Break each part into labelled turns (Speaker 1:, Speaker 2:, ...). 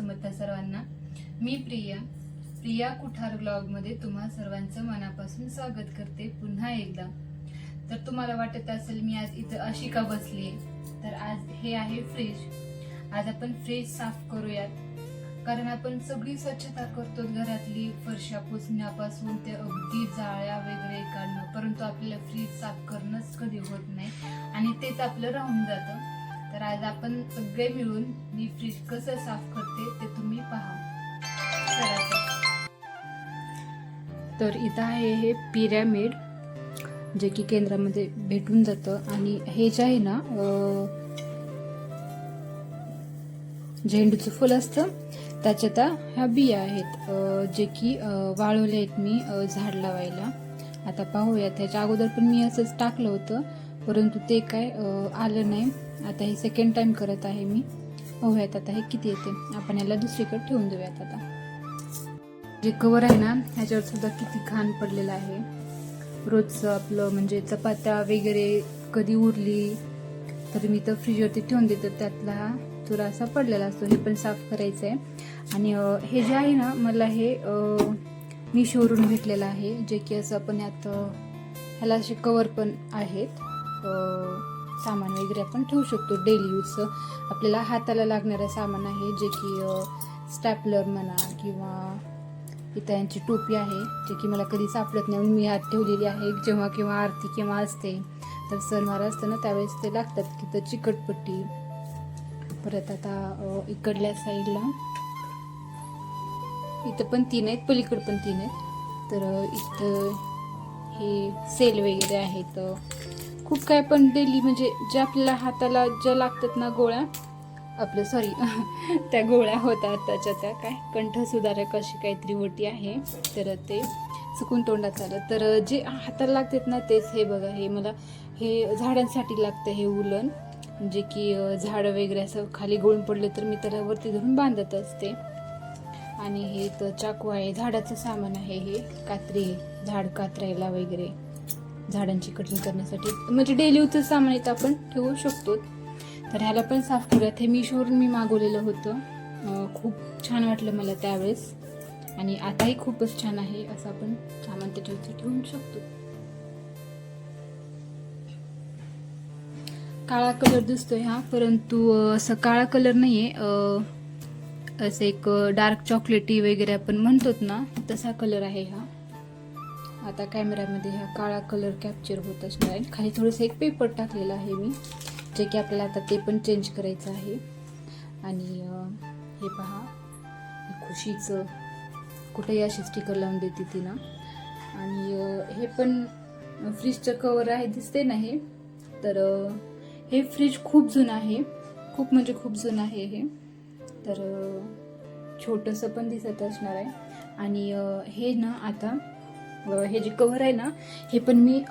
Speaker 1: समर्थ सर्वांना. मी प्रिया कुठार ब्लॉग मध्ये तुम्हा सर्वांचं मनापासून स्वागत करते पुन्हा एकदा. तर तुम्हाला वाटत असेल मी आज इथं अशी का बसलीये, तर आज हे आहे फ्रीज. आज आपण फ्रीज साफ करूयात, कारण आपण सगळी स्वच्छता करतो घरातली, फरशा पुसण्यापासून ते अगदी जाळ्या वगैरे काढणं, परंतु आपल्याला फ्रीज साफ करणंच कधी होत नाही आणि तेच आपलं राहून जातं. तर आज आपण सगळे मिळून मी फ्रीज कसं साफ करते ते तुम्ही पहा. तर इथं आहे हे पिरॅमिड, जे की केंद्रामध्ये भेटून जातं. आणि हे जे आहे ना झेंडूचं फुल असतं, त्याच्यात ह्या बिया आहेत, जे की वाळवले आहेत मी झाड लावायला. आता पाहूया, त्याच्या अगोदर पण मी असंच टाकलं होतं, परंतु ते काय आलं नाही. आता हे सेकंड टाइम करत आहे मी. पाहूयात आता हे किती येते. आपण याला दुसरीकडे ठेवून देऊयात. आता जे कवर आहे ना, ह्याच्यावर सुद्धा किती घाण पडलेलं आहे. रोजचं आपलं म्हणजे चपात्या वगैरे कधी उरली तर मी तर फ्रीजवरती ठेवून देतो, त्यातला हा चुरा असा पडलेला असतो. हे पण साफ करायचं आहे. आणि हे जे आहे ना, मला हे मीशोवरून भेटलेलं आहे, जे की असं आपण यात ह्याला असे कवर पण आहेत. सामान वगैरे आपण ठेवू शकतो डेली यूजचं. आपल्याला हाताला लागणारं सामान आहे, जे की स्टॅपलर म्हणा, किंवा इथं यांची टोपी आहे, जे की मला कधी सापडत नाही, मी हात ठेवलेली आहे. जेव्हा किंवा आरती किंवा असते तर सणवार असतं ना, त्यावेळेस ते लागतात. की तर चिकटपट्टी. परत आता इकडल्या साईडला इथं पण 3 आहेत, पलीकडे पण 3 आहेत. तर इथं हे सेल वगैरे आहेत. खूप काय पण डेली म्हणजे जे आपल्याला हाताला ज्या लागतात ना गोळ्या, आपलं सॉरी त्या गोळ्या होतात त्याच्या, त्या काय कंठसुधारक अशी काहीतरी वटी आहे, तर ते सुकून तोंडात आलं. तर जे हाताला लागतात ना तेच. हे बघा, हे मला हे झाडांसाठी लागतं, हे उलन, जे की झाड वगैरे असं खाली गळून पडले तर मी त्याला वरती धरून बांधत असते. आणि हे तर चाकू आहे, झाडाचं सामान आहे. हे कात्री, झाड कातरायला वगैरे, झाडांची कटिंग करण्यासाठी, म्हणजे डेली यूजचं सामान इथं आपण ठेवू शकतो. तर ह्याला पण साफ करूयात. हे मीशोवरून मी मागवलेलं होतं. खूप छान वाटलं मला त्यावेळेस, आणि आताही खूपच छान आहे. असं आपण सामान त्याच्यावरती ठेवू शकतो. काळा कलर दिसतोय हा, परंतु असं काळा कलर नाहीये. असं एक डार्क चॉकलेटी वगैरे आपण म्हणतो ना, तसा कलर आहे हा. आता कॅमेऱ्यामध्ये हा काळा कलर कॅप्चर होत असणार आहे. खाली थोडंसं एक पेपर टाकलेला आहे मी, जे की आपल्याला आता ते पण चेंज करायचं आहे. आणि हे पहा, खुशीचं कुठेही अशी स्टिकर लावून देते ती ना. आणि हे पण फ्रीजचं कवर आहे, दिसते ना हे. तर हे फ्रीज खूप जुनं आहे, खूप म्हणजे खूप जुनं आहे हे. तर छोटंसं पण दिसत असणार आहे. आणि हे ना, आता हे जे कव्हर आहे ना, हे पण मी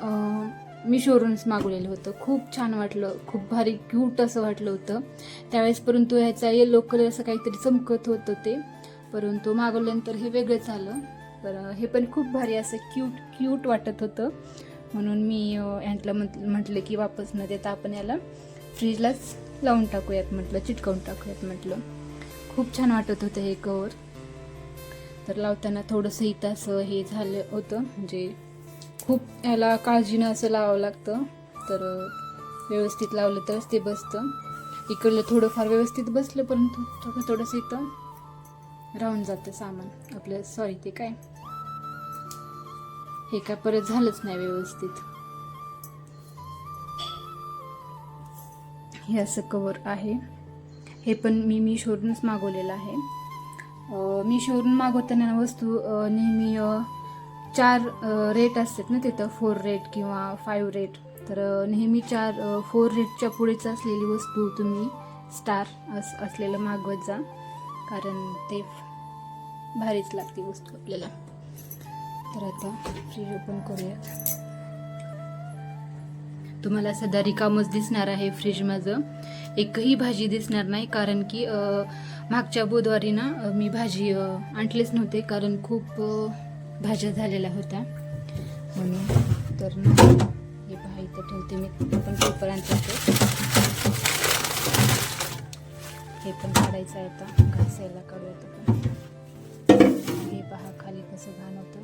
Speaker 1: मीशोवरूनच मागवलेलं होतं. खूप छान वाटलं, खूप भारी क्यूट असं वाटलं होतं त्यावेळेस. परंतु ह्याचा येलो कलर असं काहीतरी चमकत होतं ते, परंतु मागवल्यानंतर हे वेगळंच आलं. तर हे पण खूप भारी असं क्यूट वाटत होतं, म्हणून मी ह्यातलं म्हटलं की वापस न देता आपण याला फ्रीजलाच लावून टाकूयात म्हटलं, चिटकवून टाकूयात म्हटलं. खूप छान वाटत होतं हे कवर. तर लावताना थोडंसं इथं असं हे झालं होतं, म्हणजे खूप ह्याला काळजीनं असं लावावं लागतं. तर व्यवस्थित लावलं तरच ते बसतं. इकडलं थोडंफार व्यवस्थित बसलं, परंतु थोडंसं इथं राहून जातं सामान आपलं. सॉरी, ते काय हे काय परत झालंच नाही व्यवस्थित. हे असं कवर आहे. हे पण मी मीशोवरूनच मागवलेलं आहे. मीशोवरून मागवताना वस्तू नेहमी 4 रेट असतात ना तिथं, 4 रेट किंवा 5 रेट. तर नेहमी 4 रेटच्या पुढेच असलेली वस्तू तुम्ही स्टार असलेलं मागवत जा, कारण ते भारीच लागते वस्तू आपल्याला. तर आता फ्रीज ओपन करूयात. तुम्हाला सध्या रिकामच दिसणार आहे फ्रीज माझं, एकही भाजी दिसणार नाही, कारण की मागच्या बुधवारी ना मी भाजी आणलीच नव्हते, कारण खूप भाज्या झालेल्या होत्या म्हणून. तर हे पहा, इथं ठेवते मी, पण पेपर आणते. हे पण काढायचं आहे आता, घासायला काढूयात आपण. हे पहा खाली कसं घाण होतं.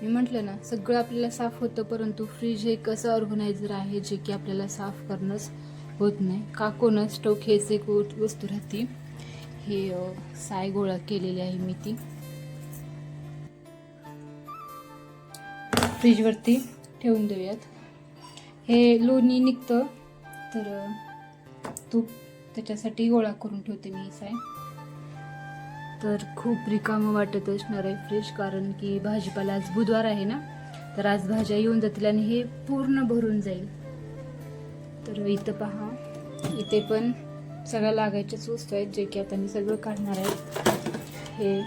Speaker 1: मी म्हटलं ना सगळं आपल्याला साफ होतं, परंतु फ्रीज हे कसं ऑर्गनायझर आहे जे की आपल्याला साफ करणंच होत नाही. का कोणास ठाऊक हेच एक वस्तू राहते. हे साय गोळा केलेली आहे मी ती फ्रीजवरती ठेवून देऊयात. हे लोणी निघतं तर तूप त्याच्यासाठी गोळा करून ठेवते मी ही साय. तर खूप रिकामं वाटत असणार आहे फ्रीज, कारण की भाजीपाला आज बुधवार आहे ना, तर आज भाज्या येऊन जातील आणि हे पूर्ण भरून जाईल. तर इथं पहा, इथे पण सगळ्या लागायच्याच वस्तू आहेत जे की आता मी सगळं काढणार आहे. हे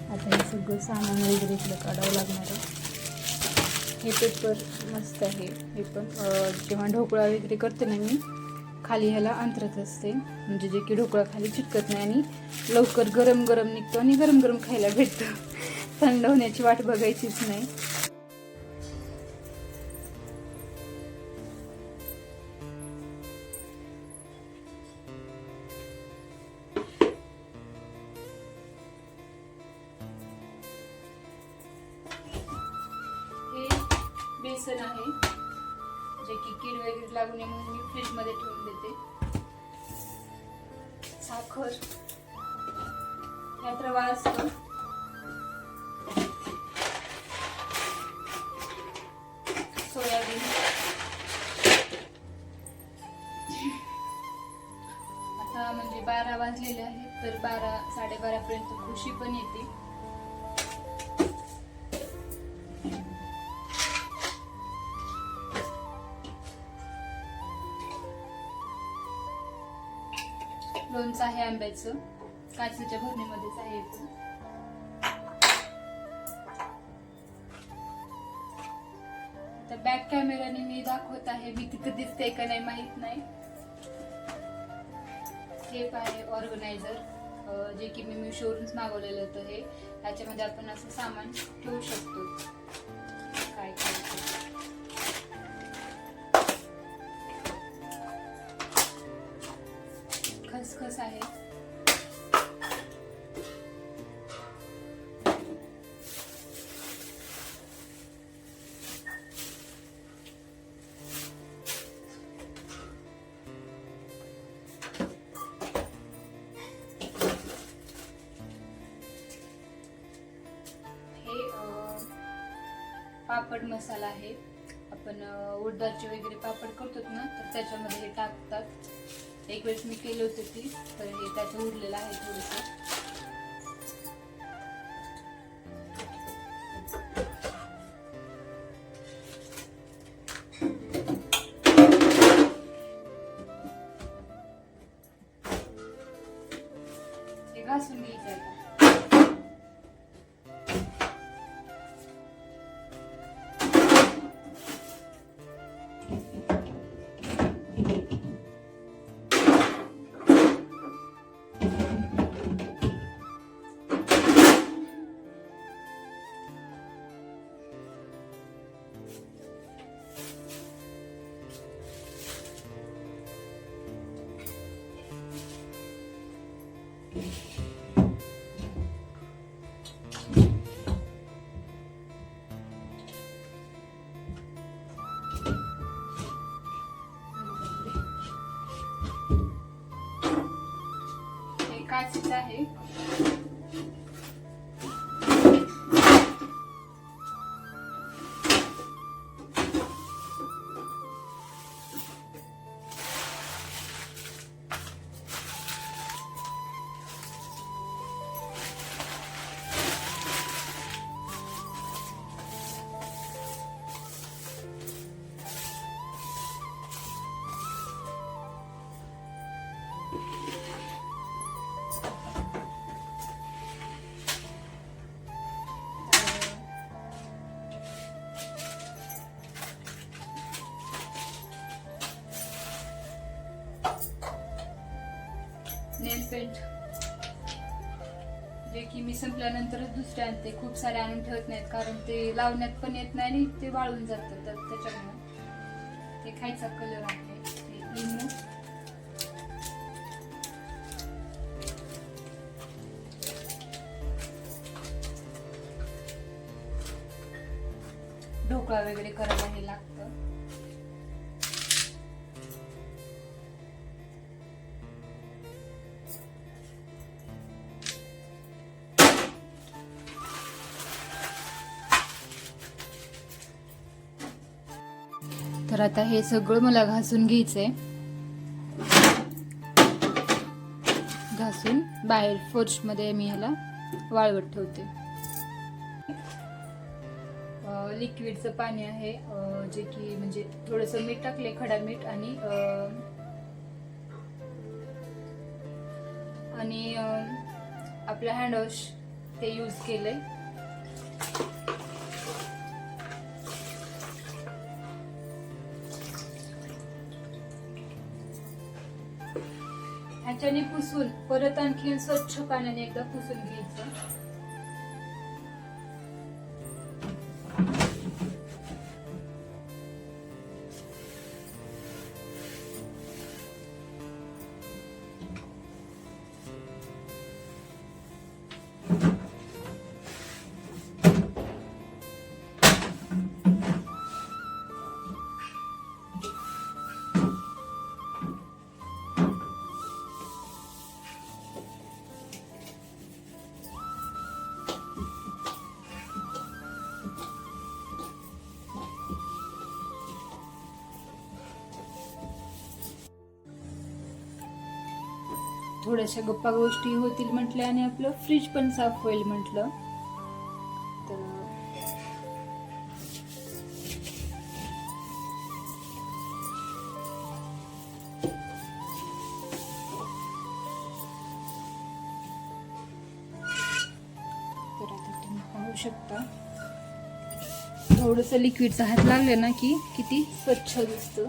Speaker 1: आता हे सगळं सामान वगैरे इथलं काढावं लागणार आहे. हे पेपर मस्त आहे. हे पण जेव्हा ढोकळा वगैरे करते ना मी, खाली ह्याला अंतरत असते, म्हणजे जे की ढोकळा खाली चिटकत नाही आणि लवकर गरम गरम निघतो आणि गरम गरम खायला भेटतं. थंड होण्याची वाट बघायचीच नाही. बेसन आहे जे की कीड वगैरे लागू नये म्हणून मी फ्रीज मध्ये ठेवून देते. साखर, यात रवा असतो, सोयाबीन. आता म्हणजे 12 वाजलेले आहेत, तर 12 साडेबारा पर्यंत खुशी पण येते. लोणचं आहे आंब्याचं, काचेच्या भरणीमध्येच आहे. तर बॅक कॅमेराने मी दाखवत आहे, मी तिथं दिसते का नाही माहित नाही. हे आहे ऑर्गनायझर जे की मी शोरूम्स मागवलेलं होतं. हे ह्याच्यामध्ये आपण असं सामान ठेवू शकतो. काय खसखस आहे. पापड मसाला आहे. आपण उडदाचे वगैरे पापड करतो ना, तर त्याच्यामध्ये हे टाकतात. एक वेळेस मी केली होती ती, तर हे त्याचं उरलेलं आहे थोडंसं. हे घासून घ्यायचं आहे. हे काचेचं आहे. नेल पेंट जे की मी संपल्यानंतरच दुसरे आणते. खूप सारे आणून ठेवत नाहीत, कारण ते लावण्यात पण येत नाही आणि ते वाळून जातं. तर त्याच्यामुळे हे खायचा कलर आहे. लिंबू, ढोकळा वगैरे करायला हे लागतं. तर आता हे सगळं मला घासून घ्यायचंय. घासून बाहेर फर्श मध्ये मी ह्याला वाळवत ठेवते. लिक्विडचं पाणी आहे, जे की म्हणजे थोडस मीठ टाकले, खडा मीठ आणि आपलं हँडवॉश ते यूज केलंय. ह्याच्याने पुसून परत आणखी स्वच्छ पाण्याने एकदा पुसून घ्यायचं. थोड्याशा गप्पा गोष्टी होतील म्हटल्या आणि आपलं फ्रीज पण साफ होईल म्हटलं. तर आता तुम्ही पाहू शकता, थोडस लिक्विडचा हात लागले ना की किती स्वच्छ दिसतं,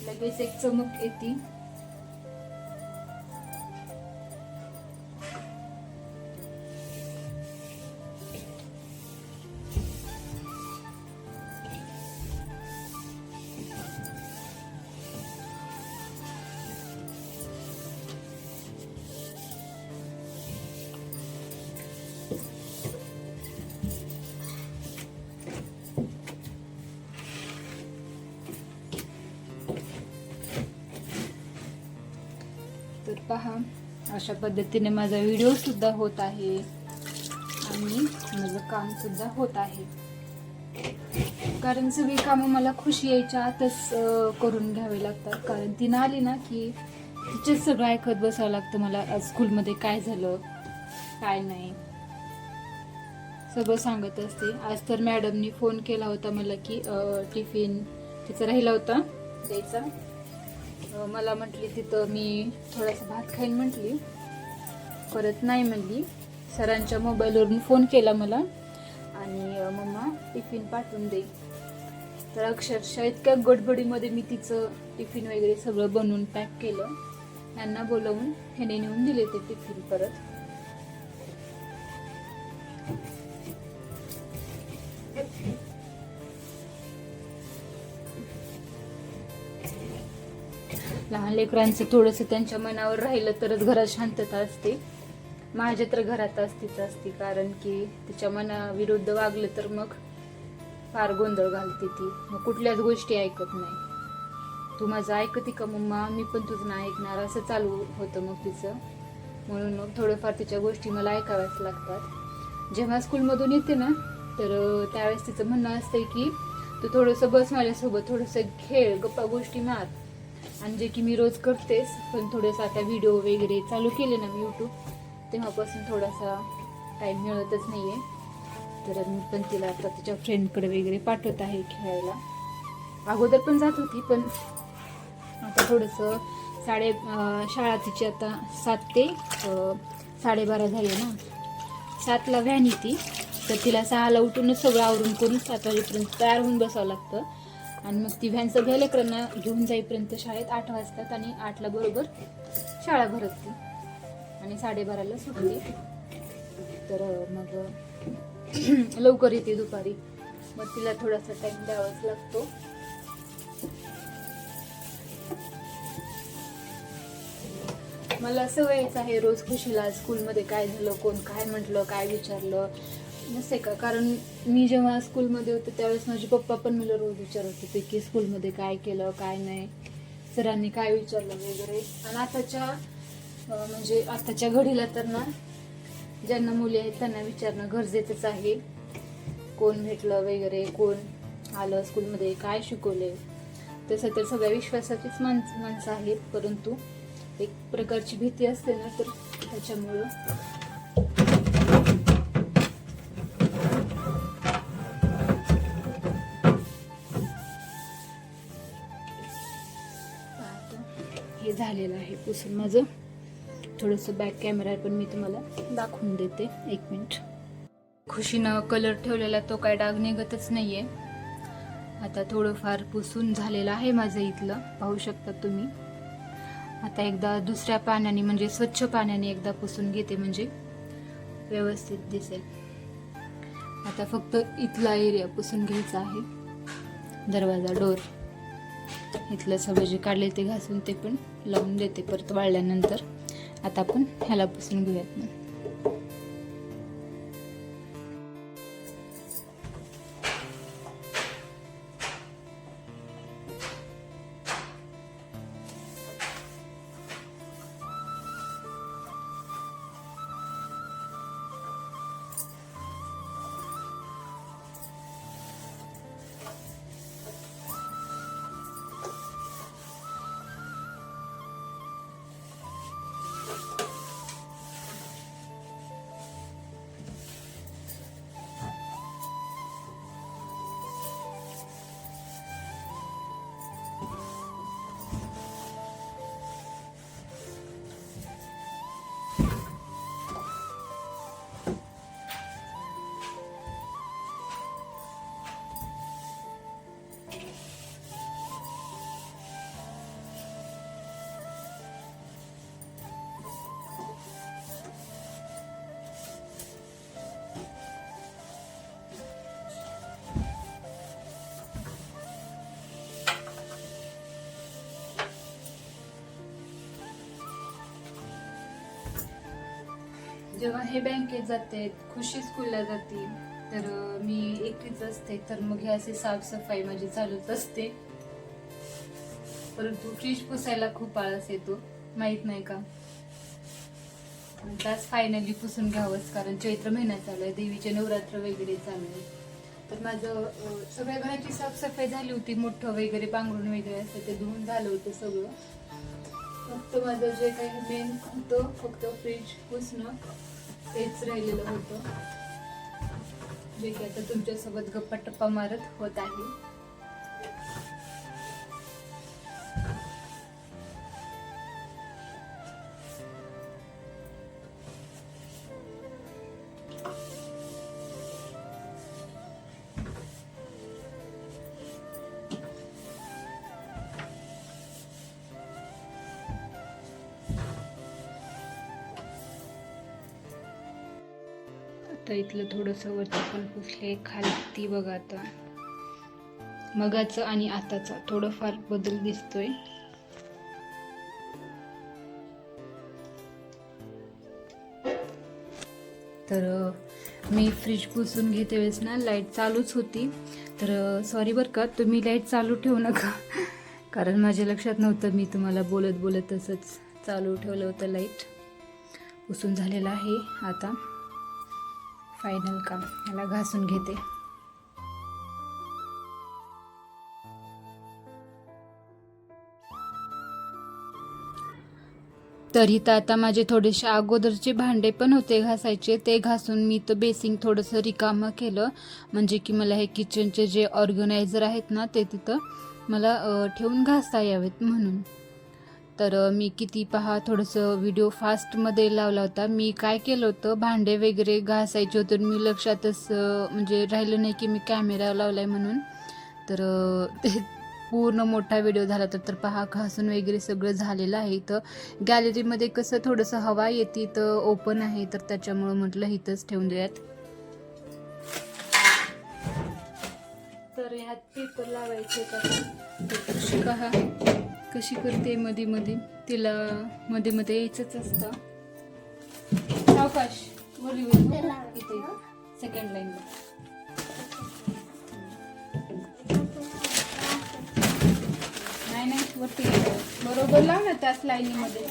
Speaker 1: लगेच एक चमक येते. तर पहा, अशा पद्धतीने माझा व्हिडिओ सुद्धा होत आहे आणि माझं काम सुद्धा होत आहे. कारण सगळी कामं मला खुशी यायच्या आतच करून घ्यावे लागतात. कारण ती आली ना की तिचेच सगळं ऐकत बसावं लागतं मला. आज स्कूलमध्ये काय झालं काय नाही सगळं सांगत असते. आज तर मॅडमनी फोन केला होता मला की टिफिन तिचा राहिला होता द्यायचा. मला म्हटली तिथं मी थोडासा भात खाईन म्हटली, परत नाही म्हणली. सरांच्या मोबाईलवरून फोन केला मला आणि मम्मा टिफिन पाठवून दे. तर अक्षरशः इतक्या गडबडीमध्ये मी तिचं टिफिन वगैरे सगळं बनवून पॅक केलं. त्यांना बोलवून ह्याने नेऊन दिले ते टिफिन परत. लहान लेकरांचं थोडंसं त्यांच्या मनावर राहिलं तरच घरात शांतता असते. माझ्या तर घरात असतीच असते, कारण की तिच्या मनाविरुद्ध वागलं तर मग फार गोंधळ घालते ती. मग कुठल्याच गोष्टी ऐकत नाही. तू माझं ऐकते का मम्मा, मी पण तुझं नाही ऐकणार, असं चालू होतं मग तिचं. म्हणून मग थोडंफार तिच्या गोष्टी मला ऐकाव्याच लागतात. जेव्हा स्कूलमधून येते ना तर त्यावेळेस तिचं म्हणणं असतं की तू थोडंसं बस माझ्यासोबत, थोडंसं खेळ, गप्पा गोष्टी मार. आणि जे की मी रोज करतेच, पण थोडंसं आता व्हिडिओ वगैरे चालू केले ना मी यूट्यूब, तेव्हापासून थोडासा टाईम मिळतच नाही आहे. तर मी पण तिला आता तिच्या फ्रेंडकडे वगैरे पाठवत आहे खेळायला. अगोदर पण जात होती, पण आता थोडंसं शाळा तिची आता 7 ते 12:30 झाले ना. 7ला व्हॅन येते, तर तिला 6ला उठूनच सगळं आवरून करून 7 वाजेपर्यंत तयार होऊन बसावं लागतं. आणि मग ती व्हॅन सगळ्या लेकरांना घेऊन जाईपर्यंत शाळेत 8 वाजतात आणि 8ला बरोबर शाळा भरते आणि 12:30ला सुटते. तर मग लवकर येते दुपारी, मग तिला थोडासा टाइम द्यावाच लागतो. मला सवयच आहे रोज खुशीला स्कूलमध्ये काय झालं, कोण काय म्हटलं, काय विचारलं नसते का. कारण मी जेव्हा स्कूलमध्ये होते त्यावेळेस माझे पप्पा पण मला रोज विचारत होते की स्कूलमध्ये काय केलं काय नाही, सरांनी काय विचारलं वगैरे. आणि म्हणजे आताच्या घडीला तर ना ज्यांना मुली आहेत त्यांना विचारणं गरजेचंच आहे. कोण भेटलं वगैरे, कोण आलं स्कूलमध्ये, काय शिकवले. तसं तर सगळ्या विश्वासाचीच माणसं आहेत, परंतु एक प्रकारची भीती असते ना, तर त्याच्यामुळं हे झालेलं आहे पुसून माझं. थोडंसं बॅक कॅमेरा पण मी तुम्हाला दाखवून देते, 1 मिनिट. खुशीनं कलर ठेवलेला तो काय डाग निघतच नाहीये. आता थोडंफार पुसून झालेलं आहे माझं इथलं, पाहू शकता तुम्ही. आता एकदा दुसऱ्या पाण्याने म्हणजे स्वच्छ पाण्याने एकदा पुसून घेते म्हणजे व्यवस्थित दिसेल. आता फक्त इथला एरिया पुसून घ्यायचा आहे, दरवाजा, डोर. इथलं सगळं जे काढले ते घासून ते पण लावून देते परत वाळल्यानंतर. आता आपण ह्याला पुसून घेऊयात ना. जेव्हा हे बँकेत जाते, खुशी स्कूलला जाते, तर मी एकटीच असते, तर मग हे असे साफसफाई माझी चालूच असते. परंतु फ्रीज पुसायला खूप आळस येतो, माहित नाही का. त्याच फायनली पुसून घ्यावंच, कारण चैत्र महिना चालू आहे, देवीचे नवरात्र वगैरे चालू आहे. तर माझं सगळ्या घराची साफसफाई झाली होती, मोठं वगैरे पांघरून वगैरे असतं ते धुवून झालं होतं सगळं. फक्त माझं जे काही मेन होतं, फक्त फ्रीज पुसणं तेच राहिलेलं होतं, जे की आता तुमच्यासोबत गप्पा टप्पा मारत होत आहे. तर इथलं थोडंसं वरती पण पुसले, खाली बघा. आता मगाचं आणि आताचा थोडंफार बदल दिसतोय. तर मी फ्रीज पुसून घेते वेळेस ना लाईट चालूच होती, तर सॉरी बरं का, तुम्ही लाईट चालू ठेवू नका, कारण माझ्या लक्षात नव्हतं. मी तुम्हाला बोलत बोलत तसंच चालू ठेवलं होतं. लाईट पुसून झालेलं आहे. आता फायनल काम, याला घासून घेते. तरी तर आता माझे थोडेसे अगोदरचे भांडे पण होते घासायचे, ते घासून मी तर बेसिंग थोडंसं रिकामं केलं, म्हणजे की मला हे किचनचे जे ऑर्गनायझर आहेत ना ते तिथं मला ठेवून घासता यावेत म्हणून. तर मी किती पहा थोडंसं व्हिडिओ फास्टमध्ये लावला होता. मी काय केलं होतं, भांडे वगैरे घासायचे होते, मी लक्षातच म्हणजे राहिलं नाही की मी कॅमेरा लावला आहे म्हणून. तर ते पूर्ण मोठा व्हिडिओ झाला तर पहा घासून वगैरे सगळं झालेलं आहे. इथं गॅलरीमध्ये कसं थोडंसं हवा येते, तर ओपन आहे, तर त्याच्यामुळं म्हटलं इथंच ठेवून देऊयात. तर ह्यात पेपर लावायचे का, पहा कशी करते मध्ये मध्ये, तिला मध्ये मध्ये यायचंच असतं. सावकाश वरी इथे सेकंड लाईन. नाही नाही वरती बरोबर लाव ना त्याच लाईनीमध्ये.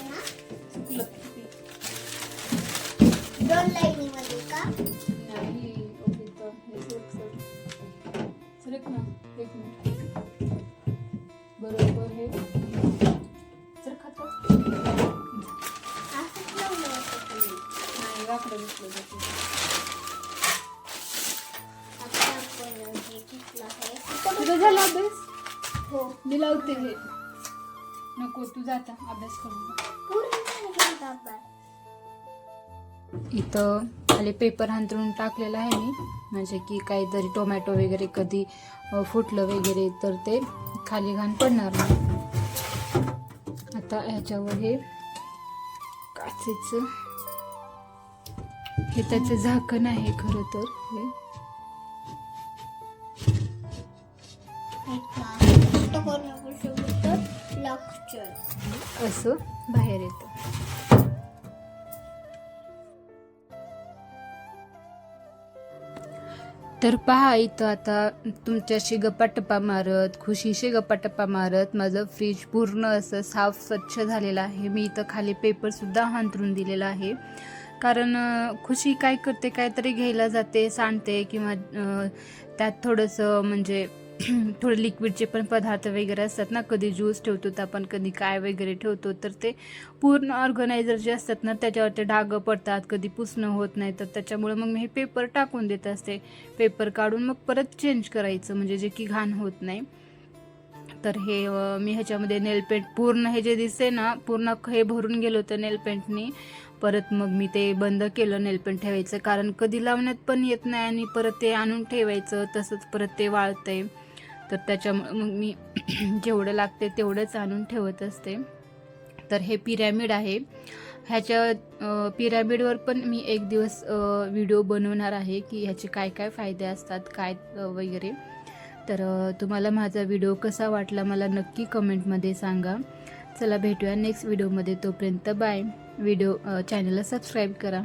Speaker 2: दोन लाईनीमध्ये का?
Speaker 1: नाही सरक ना एक मिनिट. बरोबर हे सरक नाही वाकडं बसलं जातं. तुझा झाला अभ्यास?
Speaker 2: हो.
Speaker 1: मी लावते हे. नको तू जाता अभ्यास करून. इथं खाली पेपर अंथरून टाकलेला आहे मी, म्हणजे की काहीतरी टोमॅटो वगैरे कधी फुटलं वगैरे तर ते खाली घाण पडणार नाही. आता ह्याच्यावर हे काचेचं हे त्याचं झाकण आहे खरं तर. हे असं बाहेर येतं. तर पहा इथं आता तुमच्याशी गप्पाटप्पा मारत, खुशीशी गप्पाटप्पा मारत माझं फ्रीज पूर्ण असं साफ स्वच्छ झालेलं आहे. मी इथं खाली पेपरसुद्धा अंथरून दिलेला आहे, कारण खुशी काय करते, काहीतरी घ्यायला जाते, सांडते किंवा त्यात थोडंसं म्हणजे थोडे लिक्विडचे पण पदार्थ वगैरे असतात ना, कधी ज्यूस ठेवतो तर आपण, कधी काय वगैरे ठेवतो, तर ते पूर्ण ऑर्गनायझर जे असतात ना त्याच्यावर ते डाग पडतात, कधी पुसणं होत नाही. तर त्याच्यामुळे मग मी हे पेपर टाकून देत असते. पेपर काढून मग परत चेंज करायचं, म्हणजे जे की घाण होत नाही. तर हे मी ह्याच्यामध्ये नेल पेंट पूर्ण हे जे दिसते ना पूर्ण हे भरून गेलं होतं नेल पेंटनी. परत मग मी ते बंद केलं नेल पेंट ठेवायचं, कारण कधी लावण्यात पण येत नाही आणि परत ते आणून ठेवायचं, तसंच परत ते वाळतंय. तर त्याच्यामुळे मग मी जेवढं लागते तेवढंच आणून ठेवत असते. तर हे पिरॅमिड आहे. ह्याच्या पिरॅमिडवर पण मी एक दिवस व्हिडिओ बनवणार आहे की ह्याचे काय काय फायदे असतात काय वगैरे. तर तुम्हाला माझा व्हिडिओ कसा वाटला मला नक्की कमेंटमध्ये सांगा. चला भेटूया नेक्स्ट व्हिडिओमध्ये. तोपर्यंत बाय. चॅनलला सबस्क्राईब करा.